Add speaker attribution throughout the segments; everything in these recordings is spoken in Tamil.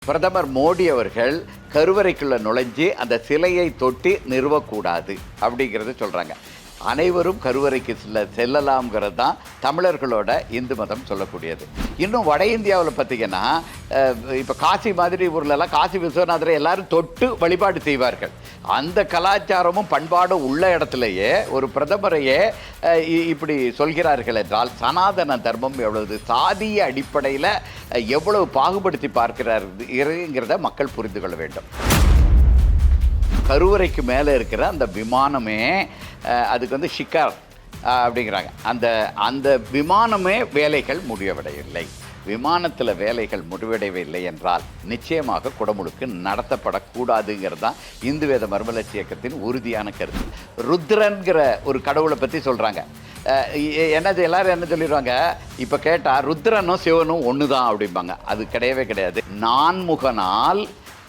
Speaker 1: பிரதமர் மோடி அவர்கள் கருவறைக்குள்ள நுழைஞ்சு அந்த சிலையை தொட்டு நிறுவக்கூடாது அப்படிங்கிறத சொல்கிறாங்க. அனைவரும் கருவறைக்கு செல்லலாம்ங்கிறது தான் தமிழர்களோட இந்து மதம் சொல்லக்கூடியது. இன்னும் வட இந்தியாவில் பார்த்திங்கன்னா, இப்போ காசி மாதிரி ஊர்லலாம் காசி விஸ்வநாதரை எல்லாரும் தொட்டு வழிபாடு செய்வார்கள். அந்த கலாச்சாரமும் பண்பாடும் உள்ள இடத்துலையே ஒரு பிரதமரையே இப்படி சொல்கிறார்கள் என்றால் சனாதன தர்மம் எவ்வளவு சாதிய அடிப்படையில் எவ்வளவு பாகுபடுத்தி பார்க்கிறாருங்கிறத மக்கள் புரிந்து கொள்ள வேண்டும். கருவறைக்கு மேலே இருக்கிற அந்த விமானமே அதுக்கு வந்து ஷிக்கார் அப்படிங்கிறாங்க. அந்த விமானமே வேலைகள் முடிவடையவில்லை. விமானத்தில் வேலைகள் முடிவடையவில்லை என்றால் நிச்சயமாக குடமுழுக்கு நடத்தப்படக்கூடாதுங்கிறது தான் இந்து வேத மறுமலர்ச்சி இயக்கத்தின் உறுதியான கருத்து. ருத்ரன்கிற ஒரு கடவுளை பற்றி சொல்கிறாங்க. என்னது எல்லாரும் என்ன சொல்லிடுவாங்க, இப்போ கேட்டால் ருத்ரனும் சிவனும் ஒன்று தான் அப்படிம்பாங்க. அது கிடையவே கிடையாது. நான்முகனால்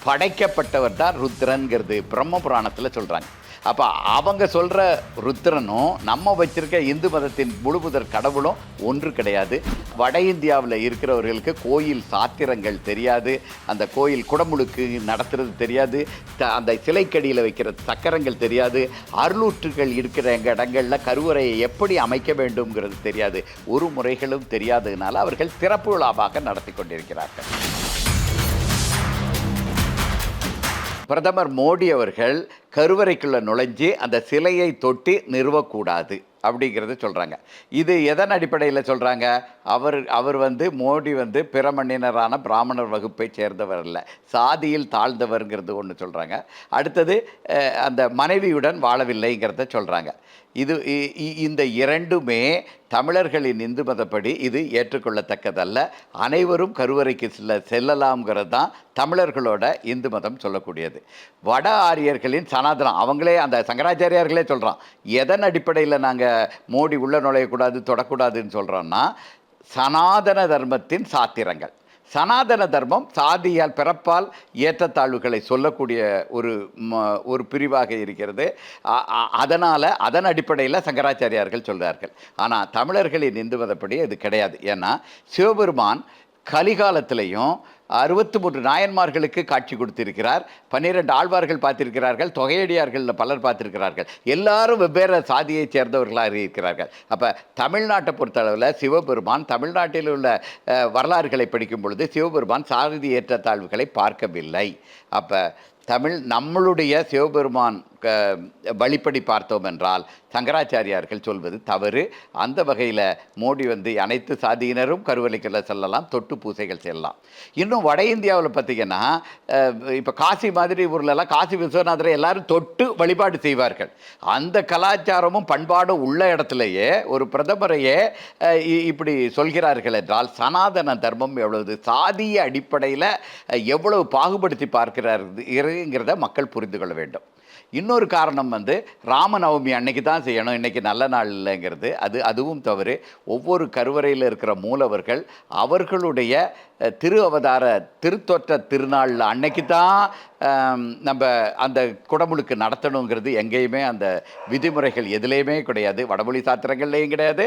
Speaker 1: படைக்கப்பட்டவர் தான் ருத்ரன்கிறது பிரம்ம புராணத்தில் சொல்கிறாங்க. அப்போ அவங்க சொல்கிற ருத்ரனும் நம்ம வச்சிருக்க இந்து மதத்தின் முழுமுதற் கடவுளும் ஒன்று கிடையாது. வட இந்தியாவில் இருக்கிறவர்களுக்கு கோயில் சாத்திரங்கள் தெரியாது, அந்த கோயில் குடமுழுக்கு நடத்துறது தெரியாது, அந்த சிலைக்கடியில் வைக்கிற சக்கரங்கள் தெரியாது, அருளூற்றுகள் இருக்கிற இடங்களில் கருவறையை எப்படி அமைக்க வேண்டும்ங்கிறது தெரியாது. ஒரு முறைகளும் தெரியாததுனால அவர்கள் திறப்பு விழாவாக நடத்தி கொண்டிருக்கிறார்கள். பிரதமர் மோடி அவர்கள் கருவறைக்குள்ள நுழைஞ்சு அந்த சிலையை தொட்டு நிறுவக்கூடாது அப்படிங்கிறத சொல்கிறாங்க. இது எதன் அடிப்படையில் சொல்கிறாங்க? அவர் மோடி பிற மண்ணினரான பிராமணர் வகுப்பை சேர்ந்தவர் இல்லை, சாதியில் தாழ்ந்தவர்ங்கிறது ஒன்று சொல்கிறாங்க. அடுத்தது அந்த மனைவியுடன் வாழவில்லைங்கிறத சொல்கிறாங்க. இந்த இரண்டுமே தமிழர்களின் இந்து மதப்படி இது ஏற்றுக்கொள்ளத்தக்கதல்ல. அனைவரும் கருவறைக்கு செல்லலாம்ங்கிறது தான் தமிழர்களோட இந்து மதம் சொல்லக்கூடியது. வட ஆரியர்களின் சனாதனம் அவங்களே அந்த சங்கராச்சாரியார்களே சொல்கிறோம். எதன் அடிப்படையில் நாங்கள் மோடி உள்ள நுழையக்கூடாது தொடக்கூடாதுன்னு சொல்கிறோன்னா, சனாதன தர்மத்தின் சாத்திரங்கள். சனாதன தர்மம் சாதியால் பிறப்பால் ஏற்றத்தாழ்வுகளை சொல்லக்கூடிய ஒரு பிரிவாக இருக்கிறது. அதனால் அதன் அடிப்படையில் சங்கராச்சாரியார்கள் சொல்கிறார்கள். ஆனால் தமிழர்களின் இந்து மதப்படி அது கிடையாது. ஏன்னா சிவபெருமான் கலிகாலத்திலையும் 63 நாயன்மார்களுக்கு காட்சி கொடுத்திருக்கிறார். 12 ஆழ்வார்கள் பார்த்திருக்கிறார்கள், தொகையடியார்களில் பலர் பார்த்திருக்கிறார்கள். எல்லாரும் வெவ்வேறு சாதியைச் சேர்ந்தவர்களாக இருக்கிறார்கள். அப்போ தமிழ்நாட்டை பொறுத்தளவில் சிவபெருமான் தமிழ்நாட்டில் உள்ள வரலாறுகளை படிக்கும் பொழுது சிவபெருமான் சாதி ஏற்றத்தாழ்வுகளை பார்க்கவில்லை. அப்போ நம்மளுடைய சிவபெருமான் வழிப்படி பார்த்தோம் என்றால் சங்கராச்சாரியார்கள் சொல்வது தவறு. அந்த வகையில் மோடி அனைத்து சாதியினரும் கருவறைக்குள்ள செல்லலாம், தொட்டு பூசைகள் செல்லலாம். இன்னும் வட இந்தியாவில் பார்த்திங்கன்னா, இப்போ காசி மாதிரி ஊர்லலாம் காசி விஸ்வநாதரை எல்லாரும் தொட்டு வழிபாடு செய்வார்கள். அந்த கலாச்சாரமும் பண்பாடும் உள்ள இடத்துலையே ஒரு பிரதமரையே இப்படி சொல்கிறார்கள் என்றால் சனாதன தர்மம் எவ்வளவு சாதிய அடிப்படையில் எவ்வளவு பாகுபடுத்தி பார்க்கிறாருங்கிறத மக்கள் புரிந்து கொள்ள வேண்டும். இன்னொரு காரணம் ராமநவமி அன்னைக்கு தான் செய்யணும், இன்றைக்கி நல்ல நாள் இல்லைங்கிறது. அதுவும் தவறு. ஒவ்வொரு கருவறையில் இருக்கிற மூலவர்கள் அவர்களுடைய திரு அவதார திருத்தொற்ற திருநாளில் அன்னைக்கு தான் நம்ம அந்த குடமுழுக்கு நடத்தணுங்கிறது எங்கேயுமே அந்த விதிமுறைகள் எதுலேயுமே கிடையாது. வடமொழி சாத்திரங்கள்லேயும் கிடையாது,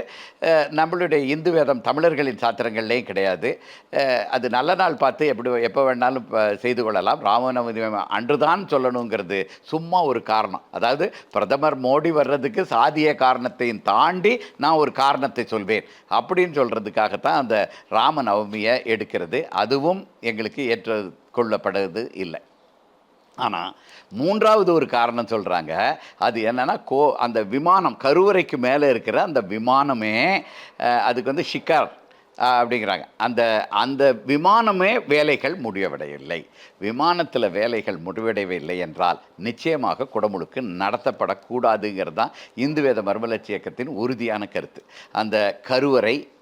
Speaker 1: நம்மளுடைய இந்து வேதம் தமிழர்களின் சாத்திரங்கள்லேயும் கிடையாது. அது நல்ல நாள் பார்த்து எப்போ வேணாலும் செய்து கொள்ளலாம். ராமநவமி அன்று தான் சொல்லணுங்கிறது சும்மா ஒரு காரணம். அதாவது பிரதமர் மோடி வர்றதுக்கு சாதிய காரணத்தையும் தாண்டி நான் ஒரு காரணத்தை சொல்வேன் அப்படின்னு சொல்கிறதுக்காகத்தான் அந்த ராமநவமியை எடுக்கிறது. அதுவும் எங்களுக்கு ஏற்றுக்கொள்ளப்படுவது இல்லை. ஆனால் மூன்றாவது ஒரு காரணம் சொல்கிறாங்க. அது என்னென்னா, அந்த விமானம் கருவறைக்கு மேலே இருக்கிற அந்த விமானமே அதுக்கு ஷிக்கார் அப்படிங்கிறாங்க. அந்த விமானமே வேலைகள் முடிவடையவில்லை. விமானத்தில் வேலைகள் முடிவடையவில்லை என்றால் நிச்சயமாக குடமுழுக்கு நடத்தப்படக்கூடாதுங்கிறது தான் இந்து வேத மறுமலர்ச்சி இயக்கத்தின் உறுதியான கருத்து. அந்த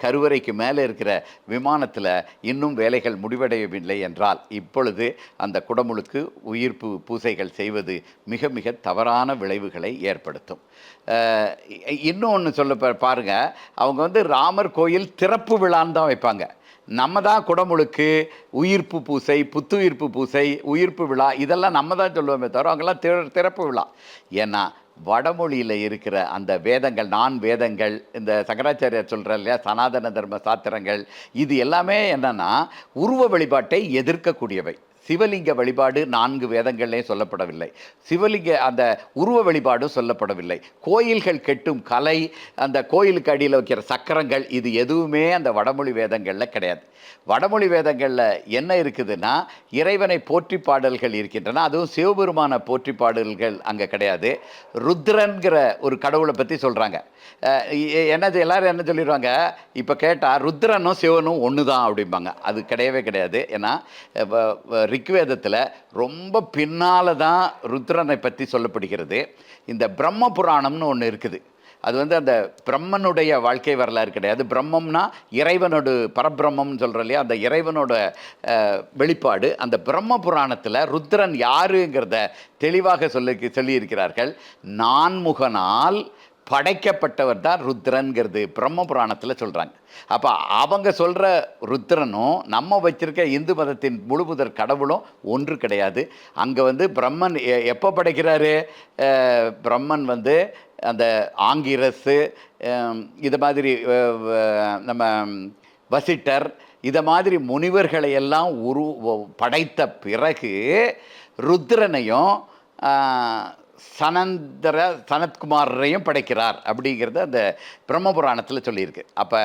Speaker 1: கருவறைக்கு மேலே இருக்கிற விமானத்தில் இன்னும் வேலைகள் முடிவடையவில்லை என்றால் இப்பொழுது அந்த குடமுழுக்கு உயிர்ப்பு பூசைகள் செய்வது மிக மிக தவறான விளைவுகளை ஏற்படுத்தும். இன்னொன்று சொல்ல பாருங்கள், அவங்க ராமர் கோயில் திறப்பு விழான்னு தான் வைப்பாங்க. நம்ம தான் குடமுழுக்கு, உயிர்ப்பு பூசை, புத்துயிர்ப்பு பூசை, உயிர்ப்பு விழா இதெல்லாம் நம்ம தான் சொல்லுவோமே தவிர அவங்கெல்லாம் திறப்பு விழா. ஏன்னா வடமொழியில் இருக்கிற அந்த வேதங்கள், வேதங்கள், இந்த சங்கராச்சாரியார் சொல்கிற இல்லையா சனாதன தர்ம சாத்திரங்கள், இது எல்லாமே என்னென்னா உருவ வழிபாட்டை எதிர்க்கக்கூடியவை. சிவலிங்க வழிபாடு 4 வேதங்கள்லேயும் சொல்லப்படவில்லை. சிவலிங்க அந்த உருவ வழிபாடும் சொல்லப்படவில்லை. கோயில்கள் கெட்டும் கலை, அந்த கோயிலுக்கு அடியில் வைக்கிற சக்கரங்கள், இது எதுவுமே அந்த வடமொழி வேதங்களில் கிடையாது. வடமொழி வேதங்களில் என்ன இருக்குதுன்னா, இறைவனை போற்றி பாடல்கள் இருக்கின்றன. அதுவும் சிவபெருமான போற்றி பாடல்கள் அங்கே கிடையாது. ருத்ரன்கிற ஒரு கடவுளை பற்றி சொல்கிறாங்க. என்னது எல்லாரும் என்ன சொல்லிடுவாங்க, இப்போ கேட்டால் ருத்ரனும் சிவனும் ஒன்று தான் அப்படிம்பாங்க. அது கிடையவே கிடையாது. ஏன்னா ரிக்வேதத்தில் ரொம்ப பின்னால் தான் ருத்ரனை பற்றி சொல்லப்படுகிறது. இந்த பிரம்ம புராணம்னு ஒன்று இருக்குது. அது அந்த பிரம்மனுடைய வாழ்க்கை வரலாறு கிடையாது. பிரம்மம்னா இறைவனோட பரபிரம்மம்னு சொல்கிறோம் இல்லையா, அந்த இறைவனோட வெளிப்பாடு. அந்த பிரம்ம புராணத்தில் ருத்ரன் யாருங்கிறத தெளிவாக சொல்லியிருக்கிறார்கள். நான்முகனால் படைக்கப்பட்டவர் தான் ருத்ரன்கிறது பிரம்ம புராணத்தில் சொல்கிறாங்க. அப்போ அவங்க சொல்கிற ருத்ரனும் நம்ம வச்சிருக்க இந்து மதத்தின் முழுமுதற் கடவுளும் ஒன்று கிடையாது. அங்கே பிரம்மன் எப்போ படைக்கிறாரு? பிரம்மன் அந்த ஆங்கிரஸு, இது மாதிரி நம்ம வசிட்டர், இதை மாதிரி முனிவர்களை எல்லாம் படைத்த பிறகு ருத்ரனையும் சனத்குமாரையும் படைக்கிறார் அப்படிங்கிறது அந்த பிரம்மபுராணத்தில் சொல்லியிருக்கு. அப்போ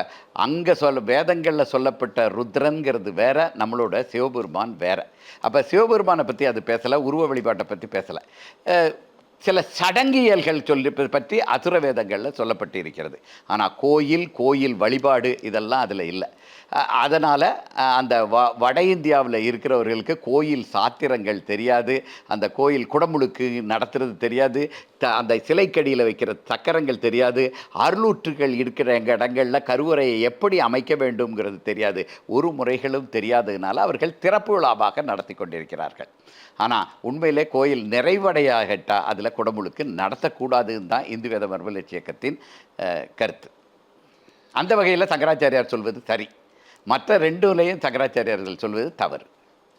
Speaker 1: அங்கே வேதங்களில் சொல்லப்பட்ட ருத்ரன்கிறது வேற, நம்மளோட சிவபெருமான் வேற. அப்போ சிவபெருமானை பற்றி அது பேசலை, உருவ வழிபாட்டை பற்றி பேசலை. சில சடங்கியல்கள் பற்றி அசுர வேதங்களில் சொல்லப்பட்டு இருக்கிறது. ஆனால் கோயில் வழிபாடு இதெல்லாம் அதில் இல்லை. அதனால் அந்த வட இந்தியாவில் இருக்கிறவர்களுக்கு கோயில் சாத்திரங்கள் தெரியாது, அந்த கோயில் குடமுழுக்கு நடத்துறது தெரியாது, அந்த சிலைக்கடியில் வைக்கிற சக்கரங்கள் தெரியாது, அருளூற்றுகள் இருக்கிற எங்கள் இடங்களில் கருவறையை எப்படி அமைக்க வேண்டும்ங்கிறது தெரியாது. ஒரு முறைகளும் தெரியாததுனால அவர்கள் திறப்பு விழாவாக நடத்தி கொண்டிருக்கிறார்கள். ஆனால் உண்மையிலே கோயில் நிறைவடையாகட்டால் அதில் குடமுழுக்கு நடத்தக்கூடாதுன்னு தான் இந்து வேத மறுமலர்ச்சி இயக்கத்தின் கருத்து. அந்த வகையில் சங்கராச்சாரியார் சொல்வது சரி, மற்ற ரெண்டுலையும் சங்கராச்சாரியார்கள் சொல்வது தவறு.